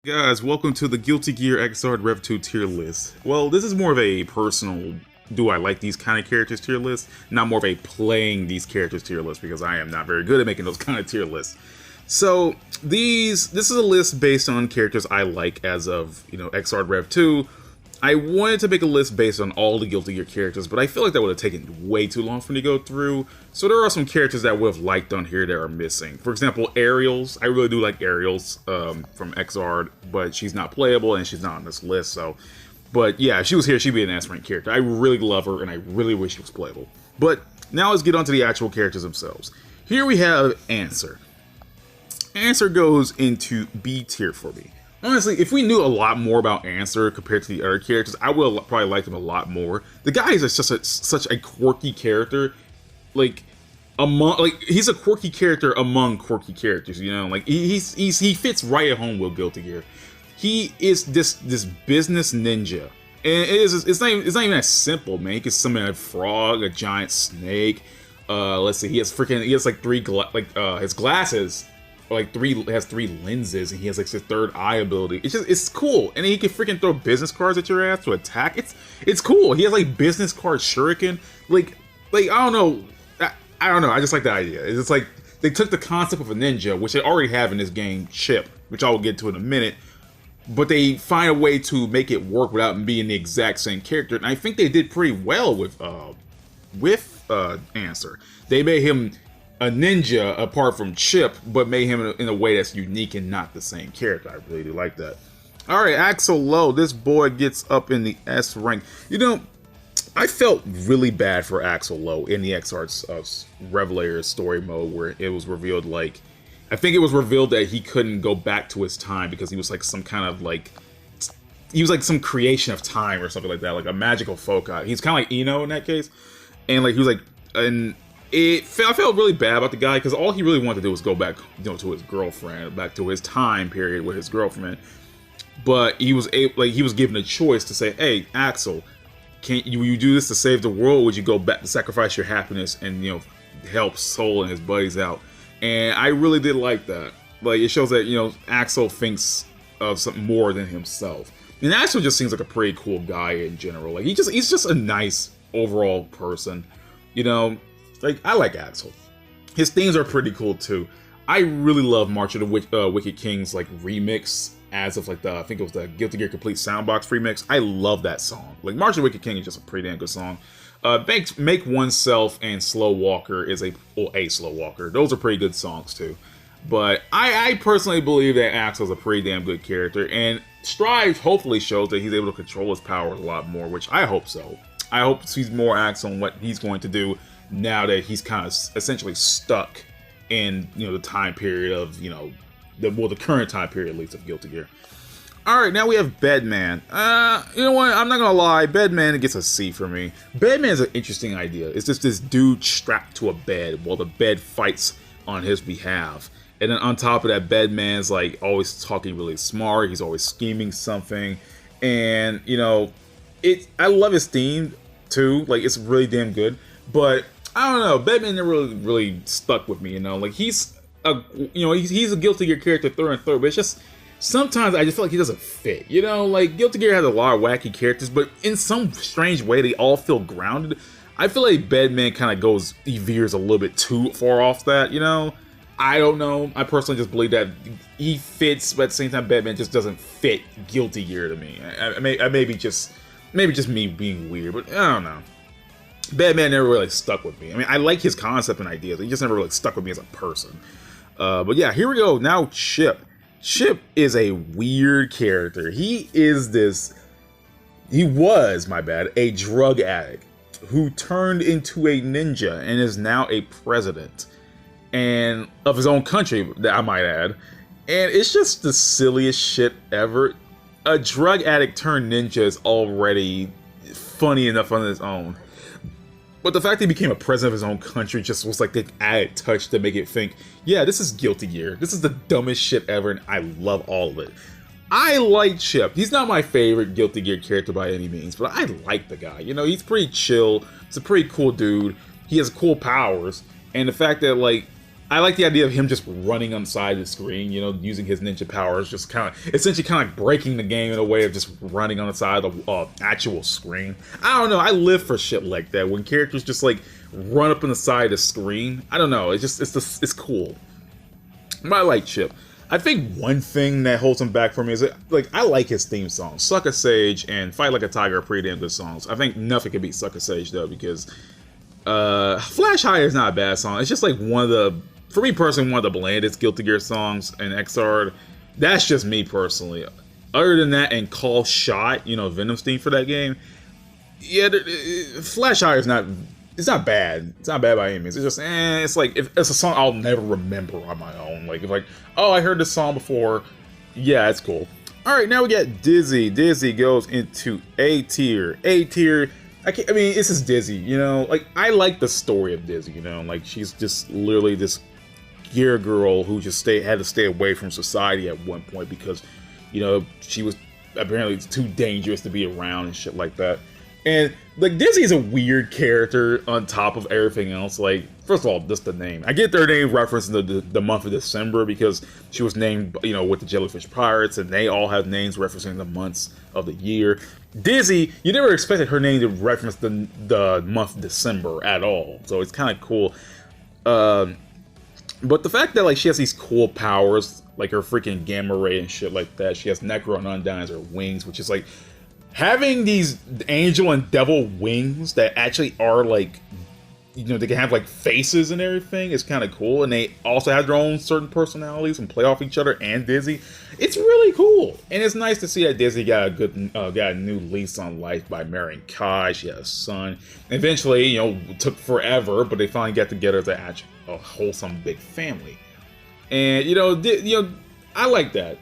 Guys, welcome to the Guilty Gear XRD REV2 tier list. Well, this is more of a personal, do I like these kind of characters tier list, not more of a playing these characters tier list, because I am not very good at making those kind of tier lists. So, this is a list based on characters I like as of, XRD REV2. I wanted to make a list based on all the Guilty Gear characters, but I feel like that would have taken way too long for me to go through. So there are some characters that I would have liked on here that are missing. For example, Aerials. I really do like Aerials from XRD, but she's not playable and she's not on this list. So, but yeah, if she was here, she'd be an S rank character. I really love her and I really wish she was playable. But now let's get on to the actual characters themselves. Here we have Answer. Answer goes into B tier for me. Honestly, if we knew a lot more about Answer compared to the other characters, I would have probably liked him a lot more. The guy is just such a quirky character. He's a quirky character among quirky characters, he fits right at home with Guilty Gear. He is this business ninja. And it's not even that simple, man. He can summon a frog, a giant snake. Let's see, he has like his glasses has three lenses, and he has like his third eye ability. It's cool, and he can freaking throw business cards at your ass to attack. It's cool. He has like business card shuriken. I don't know. I don't know. I just like the idea. It's like they took the concept of a ninja, which they already have in this game, Chip, which I will get to in a minute, but they find a way to make it work without being the exact same character. And I think they did pretty well with Answer. They made him a ninja apart from Chip, but made him in a way that's unique and not the same character. I really do like that. Alright, Axel Low. This boy gets up in the S rank. I felt really bad for Axel Low in the XR's Revelator story mode, where it was revealed, I think it was revealed that he couldn't go back to his time because he was like some kind of he was like some creation of time or something like that, like a magical folk god. He's kind of like Eno in that case. And he was I felt really bad about the guy because all he really wanted to do was go back, to his girlfriend, back to his time period with his girlfriend. But he was given a choice to say, "Hey, Axel, will you do this to save the world? Or would you go back to sacrifice your happiness and help Soul and his buddies out?" And I really did like that. It shows that Axel thinks of something more than himself. And Axel just seems like a pretty cool guy in general. He's just a nice overall person. I like Axel. His themes are pretty cool too. I really love March of the Wicked Kings remix as of I think it was the Guilty Gear Complete Soundbox remix. I love that song. March of the Wicked King is just a pretty damn good song. Make Oneself and Slow Walker is a Slow Walker. Those are pretty good songs too. But I personally believe that Axel's a pretty damn good character, and Strive hopefully shows that he's able to control his powers a lot more, which I hope so. I hope to see more Axel on what he's going to do now that he's kind of essentially stuck in the time period of the current time period at least of Guilty Gear. All right, now we have Bedman. You know what? I'm not gonna lie. Bedman gets a C for me. Bedman is an interesting idea. It's just this dude strapped to a bed while the bed fights on his behalf. And then on top of that, Bedman's always talking really smart. He's always scheming something, and I love his theme too. It's really damn good. But I don't know, Bedman never really stuck with me. He's a Guilty Gear character through and through, but it's just sometimes I just feel like he doesn't fit. Guilty Gear has a lot of wacky characters, but in some strange way they all feel grounded. I feel like Bedman kind of veers a little bit too far off that. I don't know. I personally just believe that he fits, but at the same time, Bedman just doesn't fit Guilty Gear to me. Maybe just me being weird, but I don't know. Bedman never really stuck with me. I like his concept and ideas. He just never really stuck with me as a person. But yeah, here we go. Now Chip. Chip is a weird character. He was, a drug addict who turned into a ninja and is now a president and of his own country, I might add. And it's just the silliest shit ever. A drug addict turned ninja is already funny enough on its own. But the fact that he became a president of his own country just was like the added touch to make it think, yeah, this is Guilty Gear. This is the dumbest shit ever, and I love all of it. I like Chip. He's not my favorite Guilty Gear character by any means, but I like the guy. He's pretty chill. He's a pretty cool dude. He has cool powers. And the fact that, I like the idea of him just running on the side of the screen, you know, using his ninja powers, just kind of, essentially kind of like breaking the game in a way of just running on the side of the actual screen. I don't know, I live for shit like that, when characters just like run up on the side of the screen. I don't know, it's cool. But I like Chip. I think one thing that holds him back for me is that, like, I like his theme songs. Suck a Sage and Fight Like a Tiger are pretty damn good songs. I think nothing can beat Suck a Sage though, because Flash Higher is not a bad song. It's just like one of the, for me personally, one of the blandest Guilty Gear songs in XRD. That's just me personally. Other than that, and Call Shot, you know, Venom's theme for that game, yeah, Flash Higher is not, it's not bad. It's not bad by any means. It's just, it's like, if it's a song I'll never remember on my own. Like, if like, oh, I heard this song before, yeah, it's cool. All right, now we got Dizzy. Dizzy goes into A tier. A tier. I mean, this is Dizzy, you know, like, I like the story of Dizzy, you know, like, she's just literally this gear girl who just had to stay away from society at one point because, you know, she was apparently too dangerous to be around and shit like that. And like, Dizzy is a weird character on top of everything else. Like, first of all, just the name. I get their name referenced in the month of December because she was named, you know, with the Jellyfish Pirates, and they all have names referencing the months of the year. Dizzy, you never expected her name to reference the month of December at all, so it's kind of cool. But the fact that, like, she has these cool powers, like her freaking gamma ray and shit like that. She has Necro and Undyne as her wings, which is like, having these angel and devil wings that actually are like, you know, they can have like faces and everything is kind of cool, and they also have their own certain personalities and play off each other and Dizzy. It's really cool, and it's nice to see that Dizzy got a good, got a new lease on life by marrying Kai. She had a son. Eventually, you know, it took forever, but they finally got together as a wholesome big family. And you know, I like that.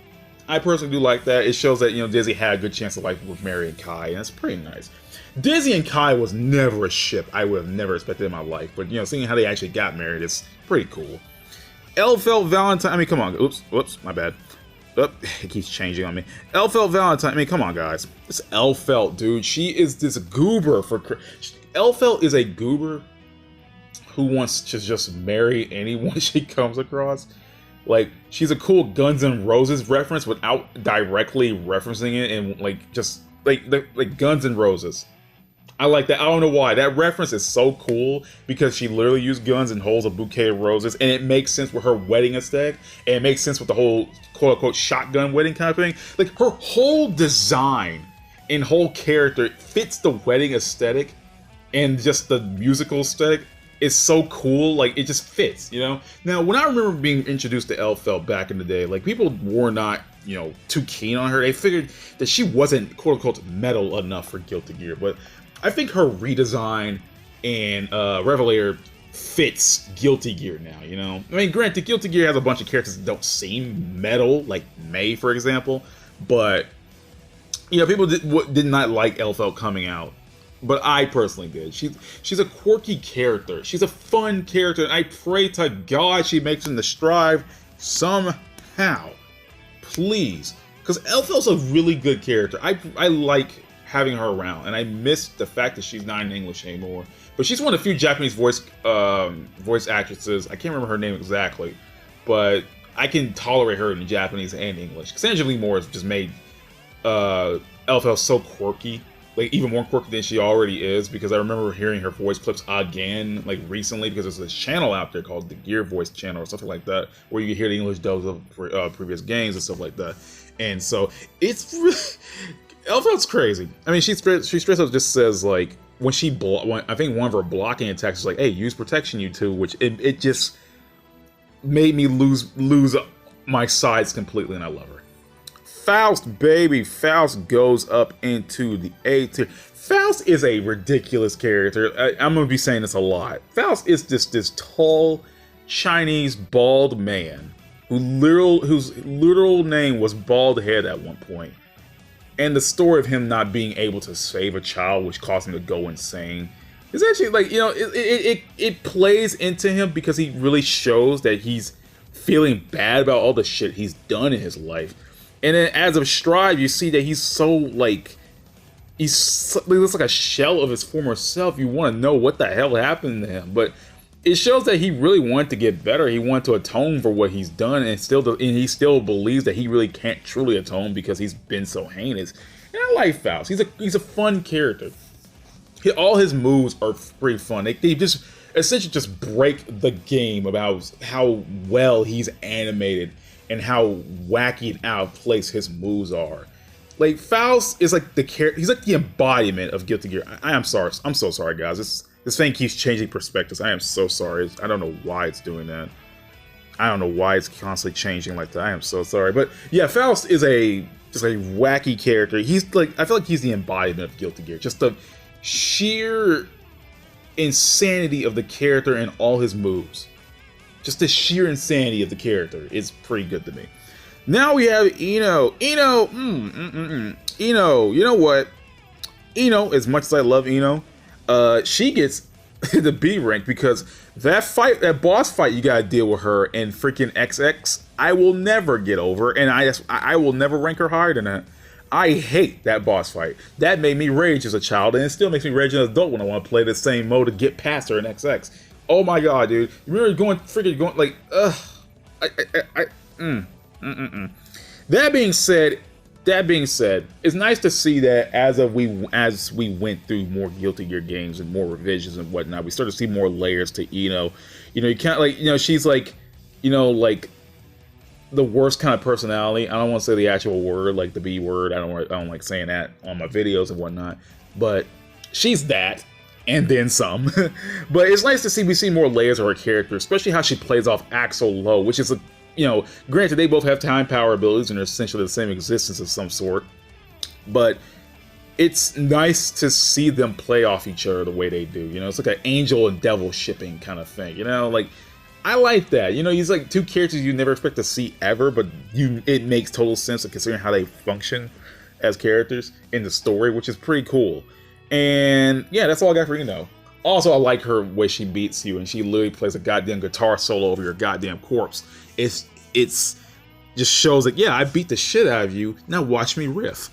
I personally do like that. It shows that, you know, Dizzy had a good chance of life with marrying Kai, and that's pretty nice. Dizzy and Kai was never a ship I would have never expected in my life, but, you know, seeing how they actually got married is pretty cool. Elfelt Valentine, I mean, come on, oops, my bad. It keeps changing on me. Elfelt Valentine, I mean, come on, guys. This Elfelt, dude, she is this goober Elfelt is a goober who wants to just marry anyone she comes across. Like, she's a cool Guns N' Roses reference without directly referencing it, and like, just like Guns N' Roses. I like that. I don't know why. That reference is so cool because she literally used guns and holds a bouquet of roses, and it makes sense with her wedding aesthetic, and it makes sense with the whole quote-unquote shotgun wedding kind of thing. Like, her whole design and whole character fits the wedding aesthetic and just the musical aesthetic. Is so cool, like, it just fits, you know? Now, when I remember being introduced to Elfelt back in the day, like, people were not, you know, too keen on her. They figured that she wasn't, quote-unquote, metal enough for Guilty Gear, but I think her redesign and Revelator fits Guilty Gear now, you know? I mean, granted, Guilty Gear has a bunch of characters that don't seem metal, like May, for example, but, you know, people did not like Elfelt coming out. But I personally did. She's a quirky character. She's a fun character, and I pray to God she makes it in the Strive somehow. Please. Because Elfelt's a really good character. I like having her around, and I miss the fact that she's not in English anymore. But she's one of the few Japanese voice actresses. I can't remember her name exactly, but I can tolerate her in Japanese and English. Because Angela Moore has just made Elfelt so quirky. Like, even more quirky than she already is, because I remember hearing her voice clips again, like, recently, because there's a channel out there called the Gear Voice Channel or something like that, where you can hear the English dubs of previous games and stuff like that. And so, it's really... Elfelt's crazy. I mean, she straight up just says, like, when I think one of her blocking attacks is like, hey, use protection, you two, which it just made me lose my sides completely, and I love her. Faust, baby. Faust goes up into the A tier. Faust is a ridiculous character. I'm going to be saying this a lot. Faust is just this tall, Chinese, bald man whose literal name was Bald Head at one point. And the story of him not being able to save a child, which caused him to go insane, is actually, like, you know, it plays into him because he really shows that he's feeling bad about all the shit he's done in his life. And then as of Strive, you see that he's so, like, he looks like a shell of his former self. You want to know what the hell happened to him. But it shows that he really wanted to get better. He wanted to atone for what he's done, and he still believes that he really can't truly atone because he's been so heinous. And I like Faust. He's a fun character. All his moves are pretty fun. They just essentially just break the game about how well he's animated and how wacky and out of place his moves are. Like, Faust is like he's like the embodiment of Guilty Gear. I'm sorry. I'm so sorry, guys. This thing keeps changing perspectives. I am so sorry. I don't know why it's doing that. I don't know why it's constantly changing like that. I am so sorry. But yeah, Faust is just a wacky character. He's like, I feel like he's the embodiment of Guilty Gear. Just the sheer insanity of the character and all his moves. Just the sheer insanity of the character is pretty good to me. Now we have Ino. Ino, Ino, you know what? Ino, as much as I love Ino, she gets the B rank because that boss fight you gotta deal with her and freaking XX, I will never get over, and I will never rank her higher than that. I hate that boss fight. That made me rage as a child, and it still makes me rage as an adult when I want to play the same mode to get past her in XX. Oh my god, dude! You remember going like, That being said, it's nice to see that as we went through more Guilty Gear games and more revisions and whatnot, we start to see more layers to Ino. You know, you can't like, you know, she's like, you know, like the worst kind of personality. I don't want to say the actual word, like the B word. I don't like saying that on my videos and whatnot. But she's that, and then some. But it's nice to see we see more layers of her character, especially how she plays off Axel Low, which is a, you know, granted they both have time power abilities and are essentially the same existence of some sort, but it's nice to see them play off each other the way they do. You know, it's like an angel and devil shipping kind of thing. You know, like, I like that. You know, he's like two characters you never expect to see ever, but it makes total sense considering how they function as characters in the story, which is pretty cool. And yeah, that's all I got for Ino. Also, I like her way she beats you, and she literally plays a goddamn guitar solo over your goddamn corpse. It's just shows that, yeah, I beat the shit out of you. Now watch me riff.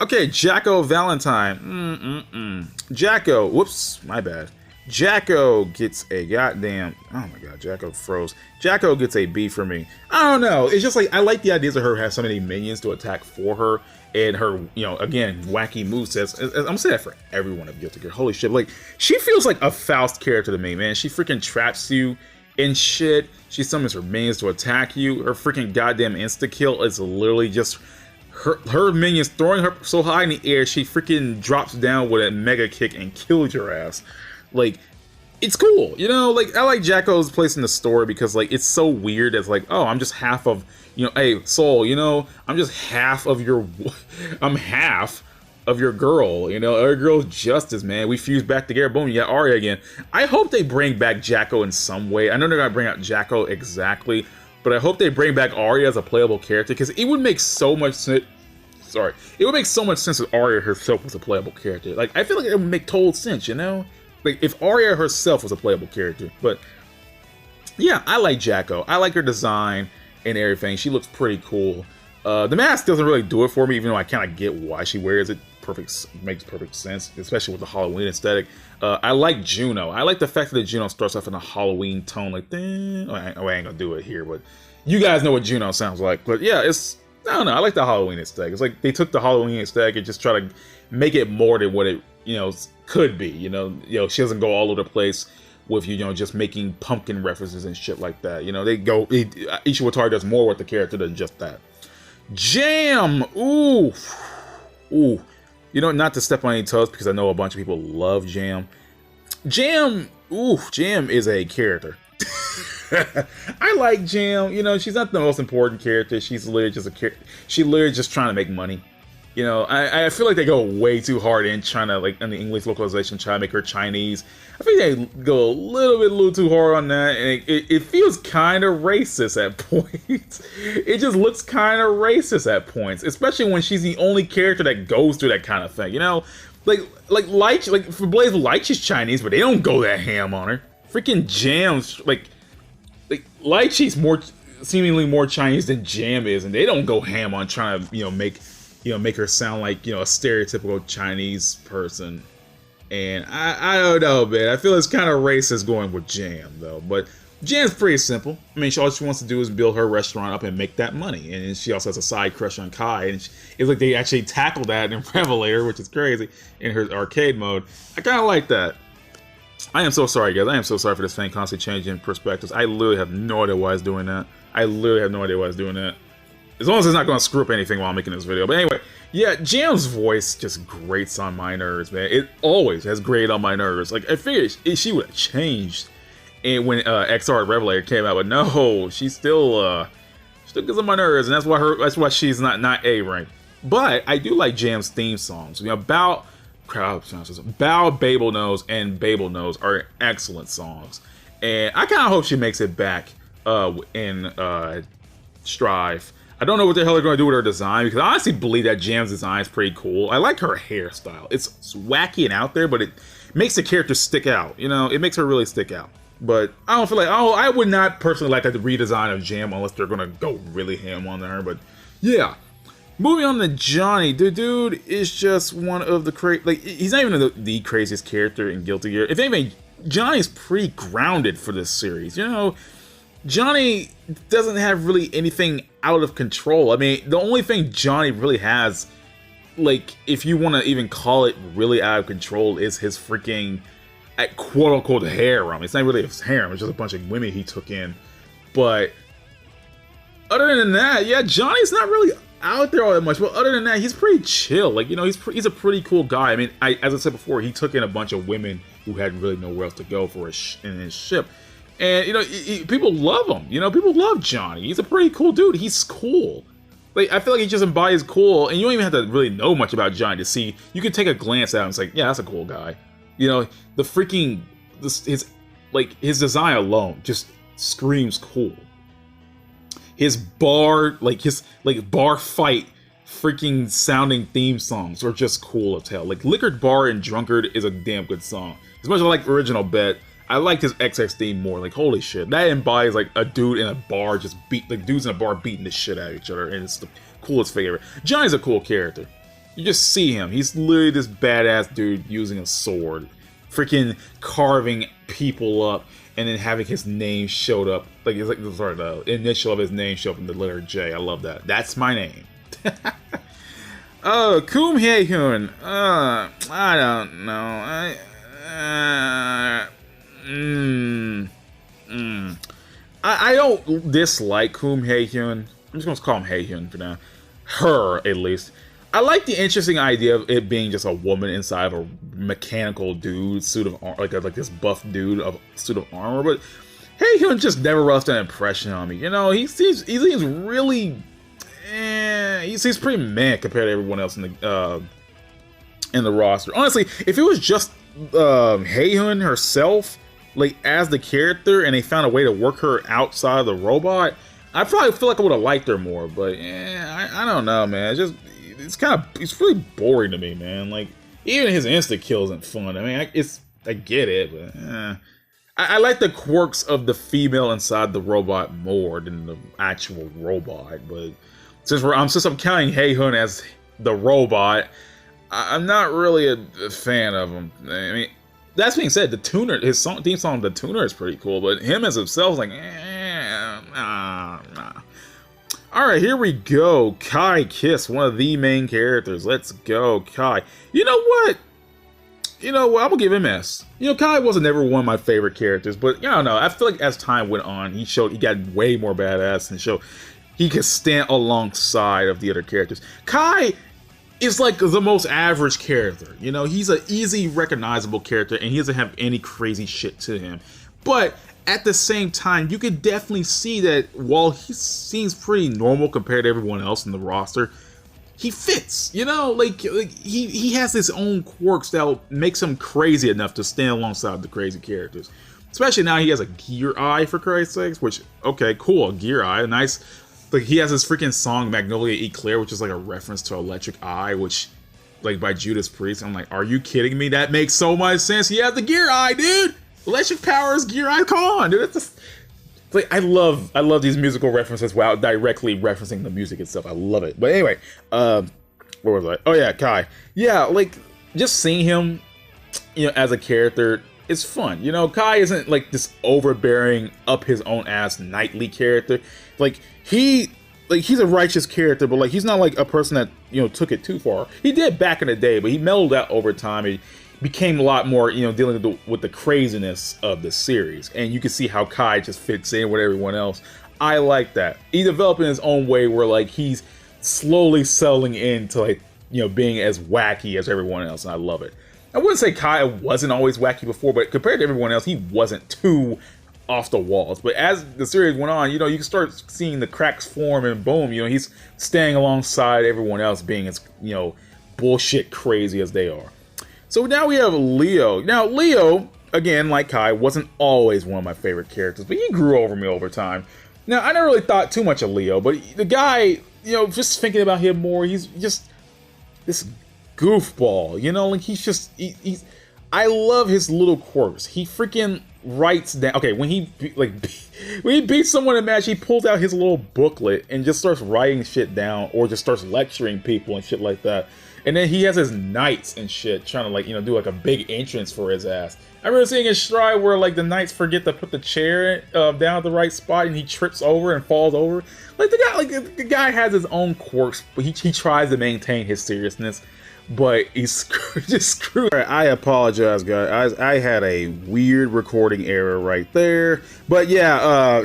Okay, Jacko Valentine. Jacko, whoops, my bad. Jacko gets a goddamn, oh my god, Jacko froze. Jacko gets a B for me. I don't know, it's just like, I like the ideas of her having so many minions to attack for her, and her, you know, again, wacky movesets. I'm gonna say that for everyone of Guilty Gear. Holy shit, like, she feels like a Faust character to me, man. She freaking traps you and shit. She summons her minions to attack you. Her freaking goddamn insta-kill is literally just her minions throwing her so high in the air, she freaking drops down with a mega kick and kills your ass. Like, it's cool, you know? Like, I like Jacko's place in the story because, like, it's so weird. It's like, oh, I'm just half of, you know, hey, Soul, you know, I'm just half of your, I'm half of your girl, you know, our girl's justice, man. We fuse back together, boom, you got Arya again. I hope they bring back Jacko in some way. I know they're gonna bring out Jacko exactly, but I hope they bring back Arya as a playable character because it would make so much sense. Sorry, it would make so much sense if Arya herself was a playable character. Like, I feel like it would make total sense, you know? Like, if Arya herself was a playable character. But yeah, I like Jacko. I like her design and everything. She looks pretty cool. The mask doesn't really do it for me, even though I kind of get why she wears it. Makes perfect sense, especially with the Halloween aesthetic. I like Juno. I like the fact that Juno starts off in a Halloween tone, like, I ain't gonna do it here, but you guys know what Juno sounds like. But yeah, I don't know, I like the Halloween aesthetic. It's like they took the Halloween aesthetic and just try to make it more than what it, you know, could be. You know, she doesn't go all over the place with, you know, just making pumpkin references and shit like that. You know, Ishiwatari does more with the character than just that. Jam! Ooh. You know, not to step on any toes because I know a bunch of people love Jam. Jam is a character. I like Jam. You know, she's not the most important character. She's literally just just trying to make money. You know, I feel like they go way too hard in trying to, like, in the English localization, try to make her Chinese. I think they go a little too hard on that, and it feels kind of racist at points. It just looks kind of racist at points, especially when she's the only character that goes through that kind of thing. You know, like for BlazBlue, like, she's Chinese, but they don't go that ham on her. Freaking Jam's like she's seemingly more Chinese than Jam is, and they don't go ham on trying to, make her sound like, a stereotypical Chinese person. And I don't know, man. I feel it's kind of racist going with Jam, though. But Jam's pretty simple. I mean, all she wants to do is build her restaurant up and make that money. And she also has a side crush on Kai. And it's like they actually tackled that in Revelator, which is crazy, in her arcade mode. I kind of like that. I am so sorry, guys. I am so sorry for this thing constantly changing perspectives. I literally have no idea why it's doing that. As long as it's not going to screw up anything while I'm making this video. But anyway, yeah, Jam's voice just grates on my nerves, man. It always has grated on my nerves. Like, I figured she would have changed when XR Revelator came out, but no, she still gets on my nerves, and that's why she's not A ranked. But I do like Jam's theme songs. You know, Bow, Babel Knows, and Babel Knows are excellent songs, and I kind of hope she makes it back in Strive. I don't know what the hell they're going to do with her design, because I honestly believe that Jam's design is pretty cool. I like her hairstyle. It's wacky and out there, but it makes the character stick out. You know, it makes her really stick out. But I don't feel like, I would not personally like the redesign of Jam unless they're going to go really ham on her. But yeah, moving on to Johnny. The dude is just one of the he's not even the craziest character in Guilty Gear. If anything, Johnny's pretty grounded for this series. You know, Johnny doesn't have really anything out of control. I mean, the only thing Johnny really has, like, if you want to even call it really out of control, is his freaking quote-unquote harem. It's not really his harem, it's just a bunch of women he took in. But other than that, yeah, Johnny's not really out there all that much. But other than that, he's pretty chill. Like, you know, he's a pretty cool guy. I mean, as I said before, he took in a bunch of women who had really nowhere else to go for in his ship. And, you know, people love him. You know, people love Johnny. He's a pretty cool dude. He's cool. Like, I feel like he just embodies cool, and you don't even have to really know much about Johnny to see. You can take a glance at him and it's like, yeah, that's a cool guy. You know, the freaking, his design alone just screams cool. His bar fight freaking sounding theme songs are just cool as hell. Like, Liquored Bar and Drunkard is a damn good song. As much as I like Original Bet, I liked his XX theme more. Like, holy shit, that embodies like a dude in a bar just dudes in a bar beating the shit out of each other, and it's the coolest thing ever. Johnny's a cool character. You just see him. He's literally this badass dude using a sword, freaking carving people up, and then having his name showed up. Like, it's like, sorry, the initial of his name show up in the letter J. I love that. That's my name. Oh, Koom Hae Hyun. I don't know. I don't dislike Koom Hae Hyun. I'm just gonna call him Hae Hyun for now. Her, at least. I like the interesting idea of it being just a woman inside of a mechanical dude suit of armor, like this buff dude of suit of armor. But Hae Hyun just never left an impression on me. You know, he seems really, he seems pretty meh compared to everyone else in the roster. Honestly, if it was just Hae Hyun herself, like as the character, and they found a way to work her outside of the robot, I probably feel like I would have liked her more. But I don't know, man. It's really boring to me, man. Like, even his insta kill isn't fun. I mean, I get it, but I like the quirks of the female inside the robot more than the actual robot. But since I'm counting Hae Hyun as the robot, I'm not really a fan of him. I mean, that being said, the tuner, his theme song, The Tuner, is pretty cool, but him as himself is like, nah. Alright, here we go. Kai Kiss, one of the main characters. Let's go, Kai. You know what? I'm gonna give him S. You know, Kai wasn't never one of my favorite characters, but I don't know. I feel like as time went on, he got way more badass and showed he could stand alongside of the other characters. Kai is like the most average character. You know, he's an easy recognizable character, and he doesn't have any crazy shit to him. But at the same time, you could definitely see that while he seems pretty normal compared to everyone else in the roster, he fits. You know, like he has his own quirks that makes him crazy enough to stand alongside the crazy characters. Especially now he has a gear eye, for Christ's sakes, which, okay, cool, a gear eye, nice. Like, he has this freaking song, Magnolia Eclair, which is like a reference to Electric Eye, which, like, by Judas Priest. I'm like, are you kidding me? That makes so much sense. He has the gear eye, dude! Electric Power's gear eye, come on, dude. It's just, like, I love these musical references without directly referencing the music itself. I love it. But anyway, where was I? Oh yeah, Kai. Yeah, like, just seeing him, you know, as a character, it's fun. You know, Kai isn't like this overbearing, up his own ass knightly character. Like he's a righteous character, but like he's not like a person that, you know, took it too far. He did back in the day, but he mellowed out over time. He became a lot more, you know, dealing with the craziness of the series, and you can see how Kai just fits in with everyone else. I like that. He developed in his own way where like he's slowly settling into like, you know, being as wacky as everyone else, and I love it. I wouldn't say Kai wasn't always wacky before, but compared to everyone else, he wasn't too off the walls. But as the series went on, you know, you can start seeing the cracks form, and boom, you know, he's staying alongside everyone else, being as, you know, bullshit crazy as they are. So now we have Leo. Now Leo, again, like Kai, wasn't always one of my favorite characters, but he grew over me over time. Now I never really thought too much of Leo, but the guy, you know, just thinking about him more, he's just this goofball, you know, like he's I love his little quirks. He freaking writes down, okay, when he beats someone in a match, he pulls out his little booklet and just starts writing shit down, or just starts lecturing people and shit like that. And then he has his knights and shit trying to, like, you know, do like a big entrance for his ass. I remember seeing a Stride where like the knights forget to put the chair down at the right spot, and he trips over and falls over. Like the guy has his own quirks, but he tries to maintain his seriousness. But he's just screwed. Right, I apologize, guys. I had a weird recording error right there. But yeah,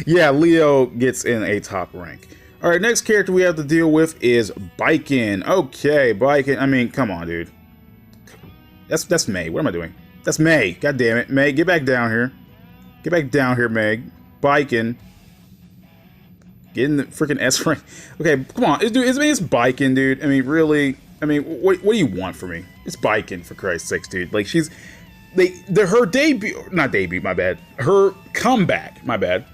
yeah, Leo gets in a top rank. All right, next character we have to deal with is Baiken. Okay, Baiken. I mean, come on, dude. That's May. What am I doing? That's May. God damn it, May. Get back down here. Get back down here, Meg. Baiken. Get in the freaking S rank. Okay, come on, dude. It's Baiken, dude. I mean, really. I mean, what do you want from me? It's Baiken, for Christ's sakes, dude. Like, her debut, not debut, my bad. Her comeback, my bad.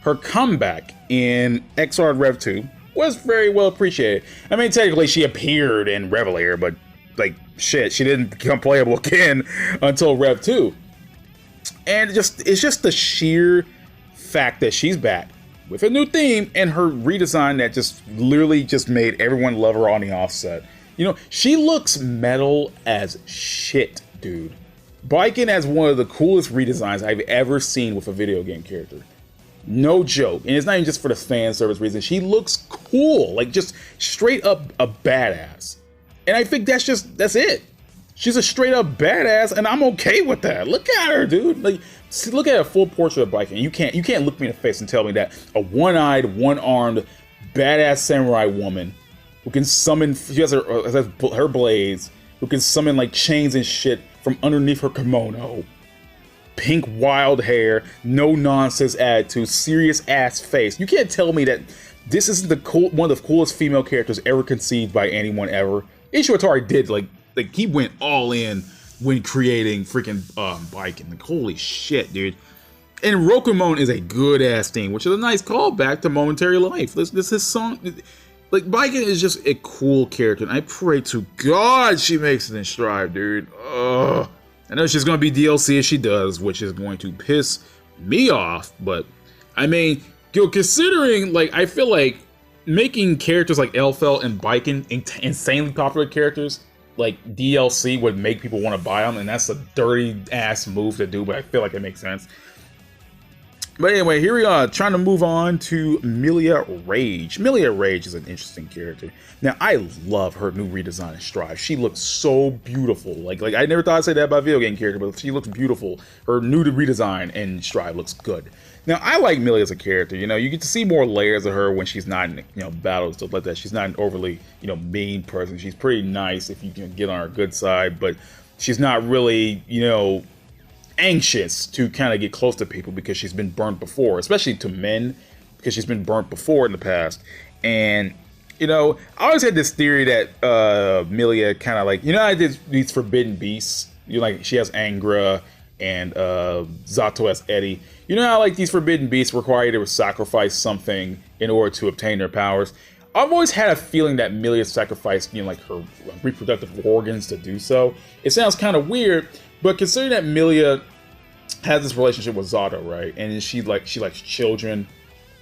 Her comeback in XRD REV2 was very well appreciated. I mean, technically, she appeared in Revelator, but, like, shit, she didn't become playable again until REV2. And it's just the sheer fact that she's back with a new theme and her redesign that just literally just made everyone love her on the offset. You know, she looks metal as shit, dude. Baiken has one of the coolest redesigns I've ever seen with a video game character. No joke. And it's not even just for the fan service reason. She looks cool. Like, just straight up a badass. And I think that's it. She's a straight up badass, and I'm okay with that. Look at her, dude. Like, look at a full portrait of Baiken. You can't look me in the face and tell me that a one-eyed, one-armed, badass samurai woman who can summon, she has her blades, who can summon like chains and shit from underneath her kimono. Pink wild hair, no nonsense attitude, serious ass face. You can't tell me that this isn't one of the coolest female characters ever conceived by anyone ever. Eiichiro Atari did like he went all in when creating freaking Baiken. Like, holy shit, dude. And Rokumon is a good ass theme, which is a nice callback to Momentary Life. This song. Like, Baiken is just a cool character, and I pray to God she makes it in Stride, dude. Ugh. I know she's going to be DLC if she does, which is going to piss me off, but, I mean, considering, like, I feel like making characters like Elfel and Baiken insanely popular characters, like, DLC would make people want to buy them, and that's a dirty-ass move to do, but I feel like it makes sense. But anyway, here we are, trying to move on to Milia Rage. Milia Rage is an interesting character. Now, I love her new redesign in Stride. She looks so beautiful. Like I never thought I'd say that about a video game character, but she looks beautiful. Her new redesign in Stride looks good. Now, I like Milia as a character. You know, you get to see more layers of her when she's not in, you know, battles, stuff like that. She's not an overly, you know, mean person. She's pretty nice if you can get on her good side, but she's not really, you know, anxious to kind of get close to people because she's been burnt before, especially to men, because she's been burnt before in the past. And, you know, I always had this theory that Milia kind of like, you know, I did these forbidden beasts. You know, like she has Angra and Zato has Eddie. You know how like these forbidden beasts require you to sacrifice something in order to obtain their powers? I've always had a feeling that Milia sacrificed, you know, like her reproductive organs to do so. It sounds kind of weird, but considering that Milia has this relationship with Zato, right, and she likes children,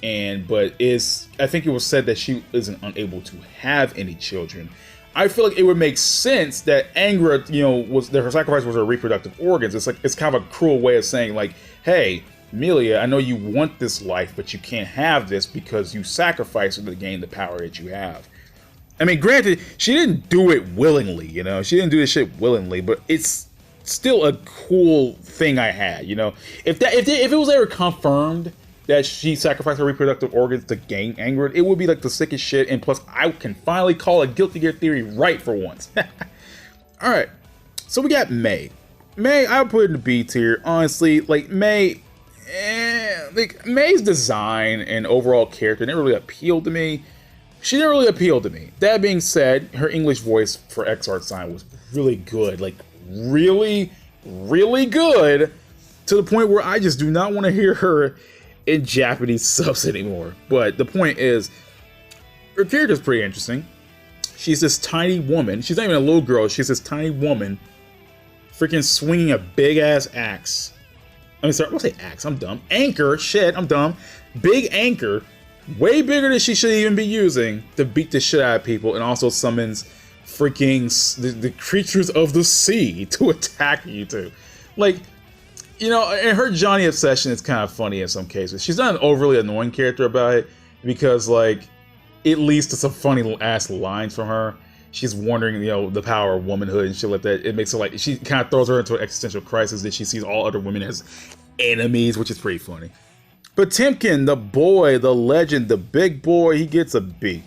but I think it was said that she isn't unable to have any children. I feel like it would make sense that Angra, you know, was that her sacrifice was her reproductive organs. It's kind of a cruel way of saying like, hey, Melia, I know you want this life, but you can't have this because you sacrificed it to gain the power that you have. I mean, granted, she didn't do it willingly, you know, she didn't do this shit willingly, but it's still a cool thing I had, you know. If it was ever confirmed that she sacrificed her reproductive organs to gain anger, it would be like the sickest shit. And plus, I can finally call a Guilty Gear theory right for once. All right, so we got May. May, I would put in the B tier. Honestly, like May, like May's design and overall character didn't really appeal to me. She didn't really appeal to me. That being said, her English voice for XRD was really good, like really, really good, to the point where I just do not want to hear her in Japanese subs anymore. But the point is, her character is pretty interesting. She's this tiny woman. She's not even a little girl. She's this tiny woman, freaking swinging a big ass axe. I mean, sorry, I won't say axe. I'm dumb. Anchor. Shit, I'm dumb. Big anchor, way bigger than she should even be using to beat the shit out of people, and also summons freaking the creatures of the sea to attack you too. Like, you know, and her Johnny obsession is kind of funny in some cases. She's not an overly annoying character about it, because like it leads to some funny ass lines from her. She's wondering, you know, the power of womanhood and shit like that. It makes her like, she kind of throws her into an existential crisis that she sees all other women as enemies, which is pretty funny. Potemkin, the boy, the legend, the big boy, he gets a B.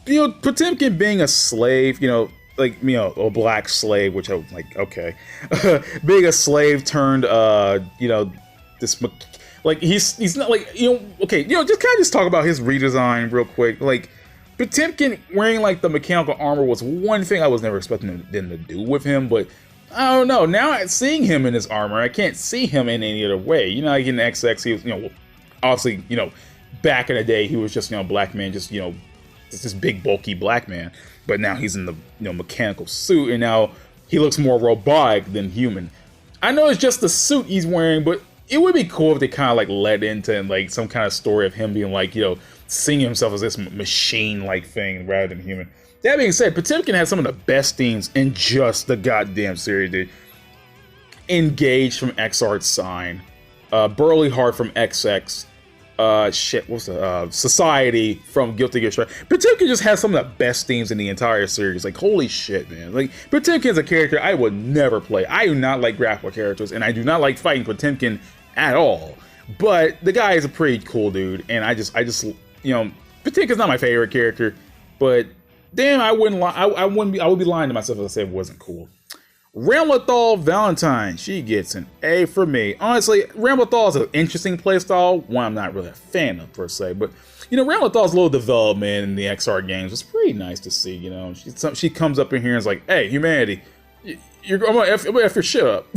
You know, Potemkin being a slave, you know, like, you know, a black slave, which I was like, okay. Being a slave turned, you know, this, like, he's not like, you know, okay, you know, just kind of just talk about his redesign real quick. Like, Potemkin wearing, like, the mechanical armor was one thing I was never expecting them to do with him, but I don't know. Now, seeing him in his armor, I can't see him in any other way. You know, like in XX, he was, you know, obviously, you know, back in the day, he was just, you know, a black man, just, you know, just this big, bulky black man. But now he's in the, you know, mechanical suit, and now he looks more robotic than human. I know it's just the suit he's wearing, but it would be cool if they kind of like led into like some kind of story of him being like, you know, seeing himself as this machine-like thing rather than human. That being said, Potemkin has some of the best themes in just the goddamn series, dude. Engaged from XRD, Burly Heart from XX, shit, what's the, Society from Guilty Gear Strive. Potemkin just has some of the best themes in the entire series. Like, holy shit, man. Like, Potemkin's a character I would never play. I do not like grapple characters, and I do not like fighting Potemkin at all. But the guy is a pretty cool dude, and I just, you know, Potemkin's not my favorite character, but damn, I would be lying to myself if I said it wasn't cool. Ramlethal Valentine, she gets an A for me. Honestly, Ramlethal is an interesting playstyle, one I'm not really a fan of per se, but you know, Ramlethal's little development in the XR games was pretty nice to see. You know, she comes up in here and is like, "Hey, humanity, I'm gonna F your shit up."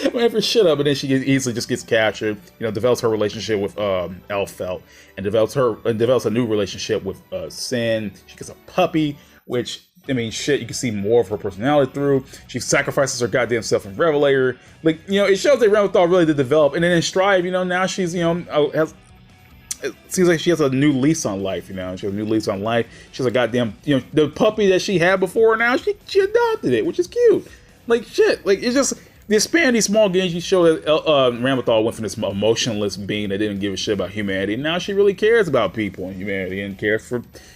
I'm gonna F your shit up, and then she easily just gets captured. You know, develops her relationship with Elfelt, and develops a new relationship with Sin. She gets a puppy, which, I mean, shit, you can see more of her personality through. She sacrifices her goddamn self in Revelator. Like, you know, it shows that Ramlethal really did develop. And then in Strive, you know, now she's, you know, it seems like she has a new lease on life, you know. She has a new lease on life. She has a goddamn, you know, the puppy that she had before, now she adopted it, which is cute. Like, shit, like, it's just, the span of these small games, you show that Ramlethal went from this emotionless being that didn't give a shit about humanity. Now she really cares about people and humanity and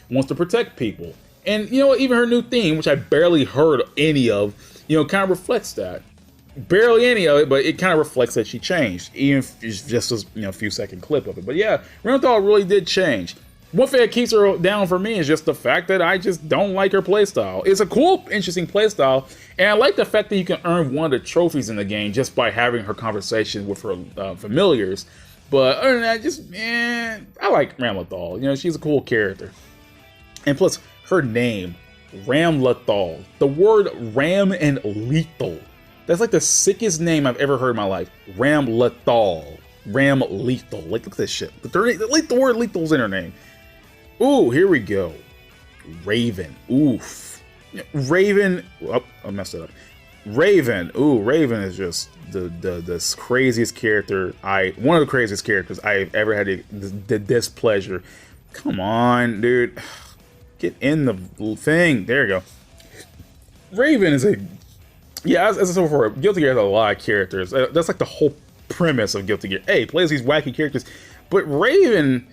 wants to protect people. And, you know, even her new theme, which I barely heard any of, you know, kind of reflects that. Barely any of it, but it kind of reflects that she changed, even if it's just a, you know, few second clip of it. But yeah, Ramlethal really did change. One thing that keeps her down for me is just the fact that I just don't like her playstyle. It's a cool, interesting playstyle, and I like the fact that you can earn one of the trophies in the game just by having her conversation with her familiars. But other than that, just, man, I like Ramlethal. You know, she's a cool character. And plus, her name, Ramlethal. The word ram and lethal. That's like the sickest name I've ever heard in my life. Ramlethal. Ram lethal. Like, look at this shit. The word lethal's in her name. Ooh, here we go. Raven. Oof. Raven. Oh, I messed it up. Raven. Ooh, Raven is just the craziest character. One of the craziest characters I've ever had the displeasure. Come on, dude. Get in the thing. There you go. Raven is a... Yeah, as I said before, Guilty Gear has a lot of characters. That's like the whole premise of Guilty Gear. Hey, plays these wacky characters. But Raven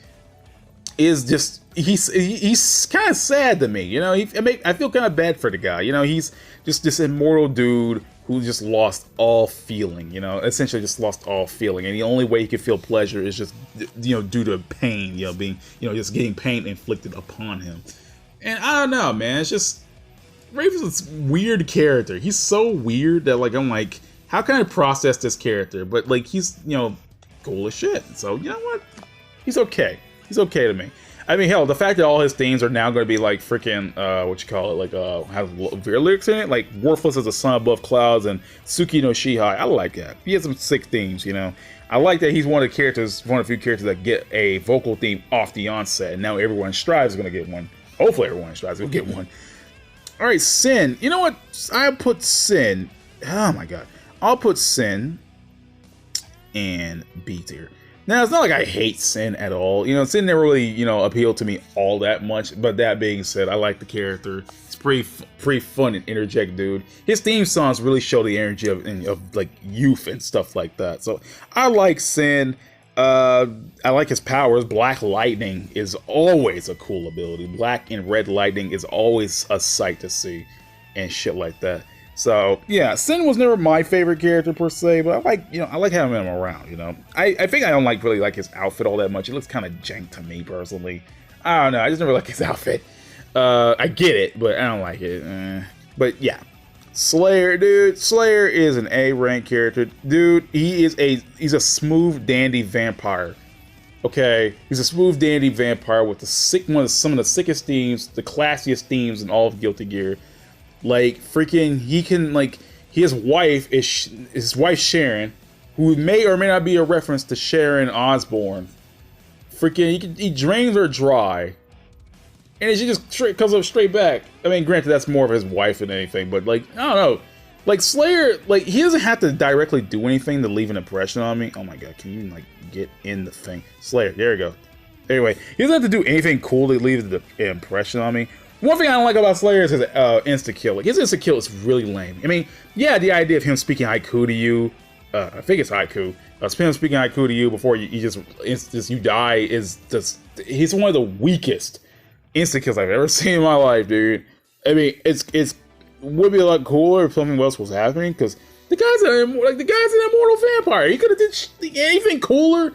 is just... He's kind of sad to me, you know? I feel kind of bad for the guy. You know, he's just this immortal dude who just lost all feeling, you know? Essentially just lost all feeling. And the only way he can feel pleasure is just, you know, due to pain, you know, being, you know, just getting pain inflicted upon him. And I don't know, man. It's just... Raven's a weird character. He's so weird that, like, I'm like, how can I process this character? But, like, he's, you know, cool as shit. So, you know what? He's okay. He's okay to me. I mean, hell, the fact that all his themes are now going to be, like, freaking, what you call it, like, have veer lyrics in it? Like, Worthless as a Sun Above Clouds and Tsuki no Shihai. I like that. He has some sick themes, you know? I like that he's one of the characters, one of the few characters that get a vocal theme off the onset. And now everyone in Strive is going to get one. Hopefully everyone in Strive will get one. All right, Sin. You know what? I'll put Sin. Oh my god. I'll put Sin in B tier. Now, it's not like I hate Sin at all. You know, Sin never really, you know, appealed to me all that much. But that being said, I like the character. It's pretty fun and energetic, dude. His theme songs really show the energy of like youth and stuff like that. So I like Sin. I like his powers. Black Lightning is always a cool ability. Black and Red Lightning is always a sight to see and shit like that. So yeah, Sin was never my favorite character per se, but I like, you know, I like having him around, you know. I think I don't really like his outfit all that much. It looks kind of jank to me personally. I don't know, I just never like his outfit. I get it, but I don't like it. But yeah. Slayer, dude. Slayer is an A-rank character. Dude, he's a smooth dandy vampire. Okay? He's a smooth dandy vampire with some of the sickest themes, the classiest themes in all of Guilty Gear. Like, freaking, he can, like, his wife Sharon, who may or may not be a reference to Sharon Osbourne. Freaking, he drains her dry. And she just comes up straight back. I mean, granted, that's more of his wife than anything, but, like, I don't know. Like, Slayer, like, he doesn't have to directly do anything to leave an impression on me. Oh my god, can you, like, get in the thing? Slayer, there you go. Anyway, he doesn't have to do anything cool to leave the impression on me. One thing I don't like about Slayer is his insta-kill. Like, his insta-kill is really lame. I mean, yeah, the idea of him speaking haiku to you, I think it's haiku, him speaking haiku to you before you die is just, he's one of the weakest insta-kills I've ever seen in my life, dude. I mean, it would be a lot cooler if something else was happening, because the guy's an immortal vampire. He could have did anything cooler.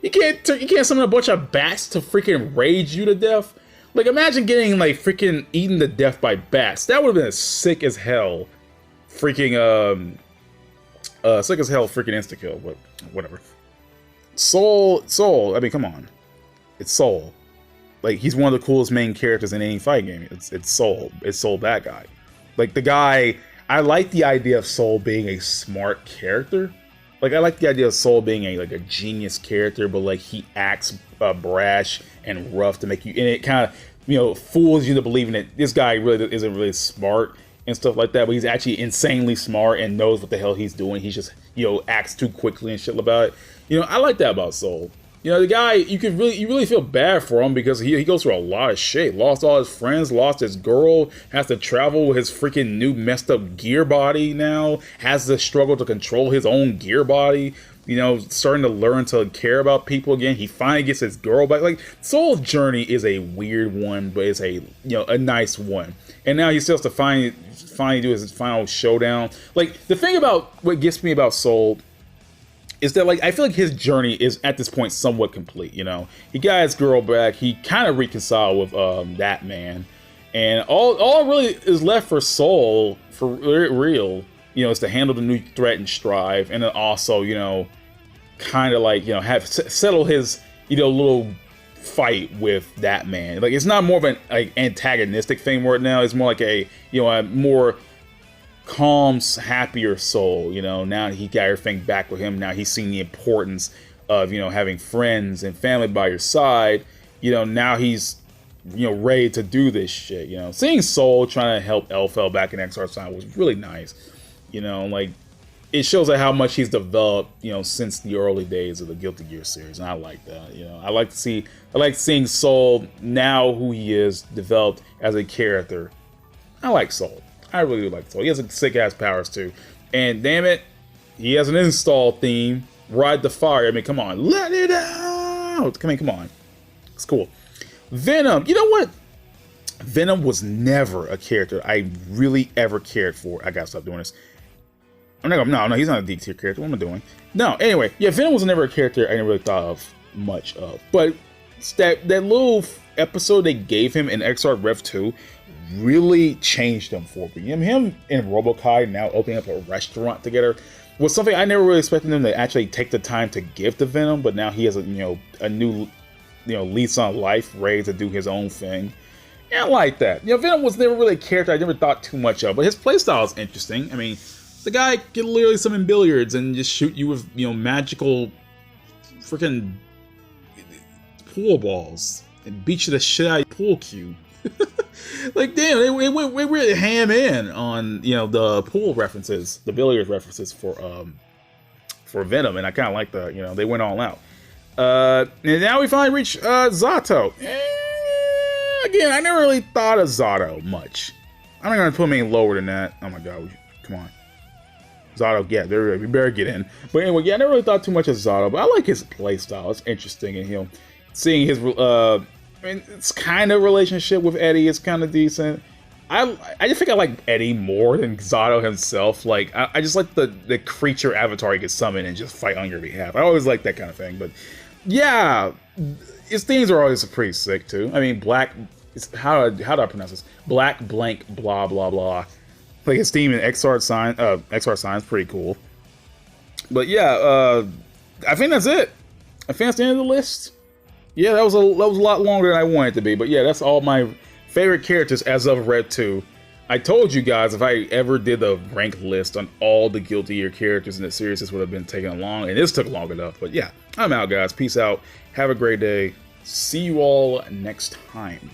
You can't summon a bunch of bats to freaking rage you to death. Like, imagine getting, like, freaking eaten to death by bats. That would have been a sick as hell freaking insta-kill, but whatever. Soul, I mean, come on. It's Soul. Like, he's one of the coolest main characters in any fighting game. It's Soul. It's Soul that guy. Like, the guy... I like the idea of Soul being a smart character. Like, I like the idea of Soul being a genius character, but, like, he acts brash and rough to make you... And it kind of, you know, fools you to believing that this guy really isn't really smart and stuff like that, but he's actually insanely smart and knows what the hell he's doing. He's just, you know, acts too quickly and shit about it. You know, I like that about Soul. You know, the guy, you really feel bad for him because he goes through a lot of shit. Lost all his friends, lost his girl, has to travel with his freaking new messed up gear body now, has to struggle to control his own gear body, you know, starting to learn to care about people again. He finally gets his girl back. Like, Soul's journey is a weird one, but it's a, you know, a nice one. And now he still has to finally do his final showdown. Like, the thing about what gets me about Soul is that, like, I feel like his journey is at this point somewhat complete, you know? He got his girl back, he kind of reconciled with that man, and all really is left for Soul, for real, you know, is to handle the new threat and Strive, and then also, you know, kind of like, you know, settle his, you know, little fight with that man. Like, it's not more of an antagonistic thing right now, it's more like a, you know, a more calm, happier Soul, you know. Now he got everything back with him. Now he's seen the importance of, you know, having friends and family by your side. You know, now he's, you know, ready to do this shit, you know. Seeing Soul trying to help Elfel back in XRD was really nice. You know, like, it shows how much he's developed, you know, since the early days of the Guilty Gear series, and I like that. You know, I like seeing Soul now who he is developed as a character. I like Soul. I really do like Soul. He has a sick ass powers too, and damn it, he has an install theme. Ride the Fire. I mean, come on, let it out. Come on, it's cool. Venom. You know what? Venom was never a character I really ever cared for. I gotta stop doing this. I'm not gonna, no, he's not a D tier character. What am I doing? No, anyway, yeah, Venom was never a character I never really thought of much of. But that little episode they gave him in XR Rev2 really changed him for me. Him and Robokai now opening up a restaurant together was something I never really expected them to actually take the time to give to Venom. But now he has a new lease on life, ready to do his own thing. Yeah, I like that. You know, Venom was never really a character I never thought too much of, but his playstyle is interesting. I mean, the guy can literally summon billiards and just shoot you with, you know, magical freaking pool balls and beat you the shit out of your pool cue. Like, damn, they went really ham in on, you know, the pool references, the billiards references for Venom, and I kind of like the, you know, they went all out. And now we finally reach Zato. Again, I never really thought of Zato much. I'm not gonna put him any lower than that. Oh my god, come on. Zato, yeah, we better get in. But anyway, yeah, I never really thought too much of Zato, but I like his playstyle. It's interesting, and him seeing his I mean, it's kind of relationship with Eddie is kind of decent. I just think I like Eddie more than Zato himself. Like, I just like the creature avatar he can summon and just fight on your behalf. I always like that kind of thing. But yeah, his themes are always pretty sick too. I mean, how do I pronounce this? Black blank blah blah blah. Like his theme in XR Sign is pretty cool. But yeah, I think that's it. I think that's the end of the list. Yeah, that was a lot longer than I wanted it to be, but yeah, that's all my favorite characters as of Red 2. I told you guys if I ever did a rank list on all the Guilty Gear characters in the series, this would have been taking long, and this took long enough. But yeah, I'm out, guys. Peace out. Have a great day. See you all next time.